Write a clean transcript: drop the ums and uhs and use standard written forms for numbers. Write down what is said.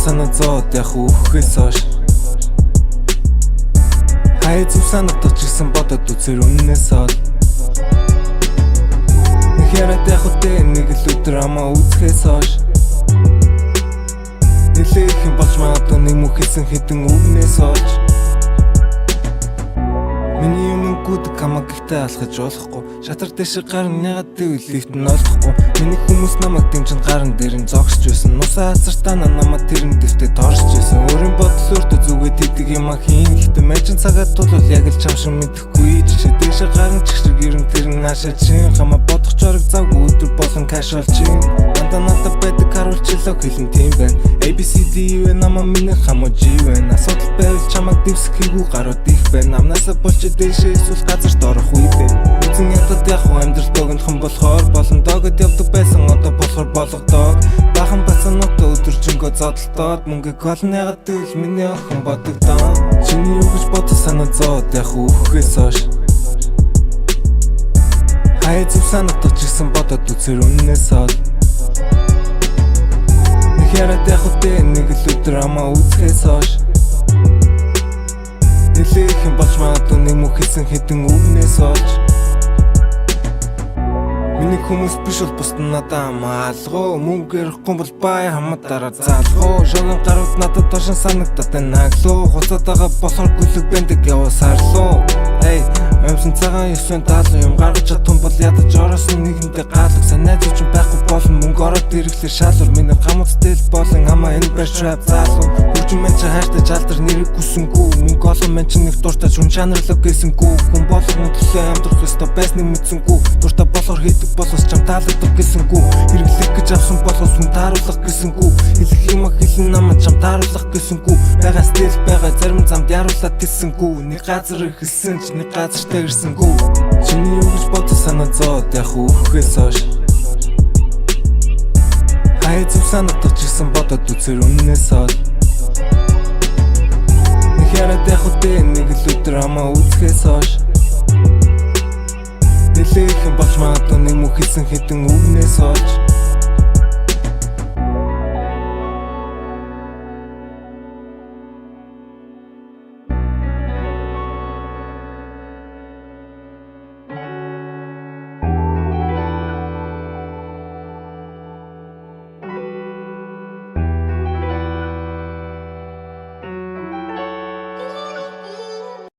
санаа зоод яг үхэхээс хойш хай зүв санагдах ч гэсэн бодоод үзэр үннээс ол Нэхэрät яг үтэй нэг л өдөр амаа үзэхээс хойш Нэлээх юм болж магадгүй нэг мөх хэлсэн хэдэн үгнээс олж Миний юм гүдэг хамаг ихтэй алхаж болохгүй Шатар дэшиг гарн ягаад дэвлийт нь олохгүй Миний хүмүүс намайг дэмжин гарн дээр нь зогсож байсан Нусаа хазартаа намайг тэрэн дэвтэ торсож байсан Өөрийн бодол өөртөө зүгээд идэг юм а хийн Гэхдээ мэжин цагаад тулвал яг л чам шиг мэдэхгүй Жишээ дэшиг гарн чигшиг ерэн тэрэн хаашаа чин Хамаа бодох чорог завг өдөр болон кашуал чин Дандаа надад байдаг харуулчлог хэлэн тийм байна ABCD вэ намаа миний хамаа G байна Асуудал байвал чамаг дэвсэх хийгүү гарууд их байна Амнасаа болч дэшээ эсвэл газарт орох үе байна Үзэн ядад яг хөө амьдрал догнохын болохоор болон догод явдаг байсан одоо болохоор болгодог Бахан бацаануудаа өдөржингөө зодолдоод мөнгө колн ягаад гэвэл миний охин бодогдоо Чиний юу гэж бодож санаа зоод яг үхэхээс хойш Хай зүв санагдах ч гэсэн бодоод үзэр үннээс ол Нэхэрät яг үтэй нэг л өдөр амаа үзэхээс хойш Нэлээх юм болж магадгүй нэг мөх хэлсэн хэдэн үгнээс олж Миний хүмүүс биш бол бусд нь надаа хамаалгуу Мөнгө ярихгүй бол бай хамаараа заалгуу Шогон гарууд надад тошин санагдаад наглуу Хуцаад байгаа болохоор гүлэг бэндэг яваасарлуу Эй, амьсан цагаан ёсвэн даалуу юм гаргаж чадсан бол ядаж ороосон нэгэндээ гаалаг Санайз үчин байхгүй болон мөнгө ороод ирэхлээр шалвар Миний хамуцтай л болон хамаа энэ бэш рап заалуу Хөржин мэн чи хайртай жалдар нэрийг хүсэнгүү Мөнгө олон мэн чи нэг дуртай шүн чанарлаг гэсэнгүү Хүн болгон төлөө амьдрах ёстой байсныг мэдсэнгүү Дуртай болохоор хийдэг болоос чам таалагдах гэсэнгүү Хэрэглэх гэж авсан болоос хүн тааруулах гэсэнгүү Хэлэх юм хэлэн намайг чам тааруулах гэсэнгүү Байгаа стил байгаа зарим замд яруулаад хэлсэнгүү Нэг газар ихэлсэн ч нэг газартай ирсэнгүү Чиний юу гэж бодож санаа зоод яг үхэхээс хойш Хай зүв санагдах ч гэсэн бодоод үзэр үннээс ол Нэхэрät яг үтэй нэг л өдөр амаа үзэхээс хойш Нэлээх юм болж магадгүй нэг мөх хэлсэн хэдэн үгнээс олж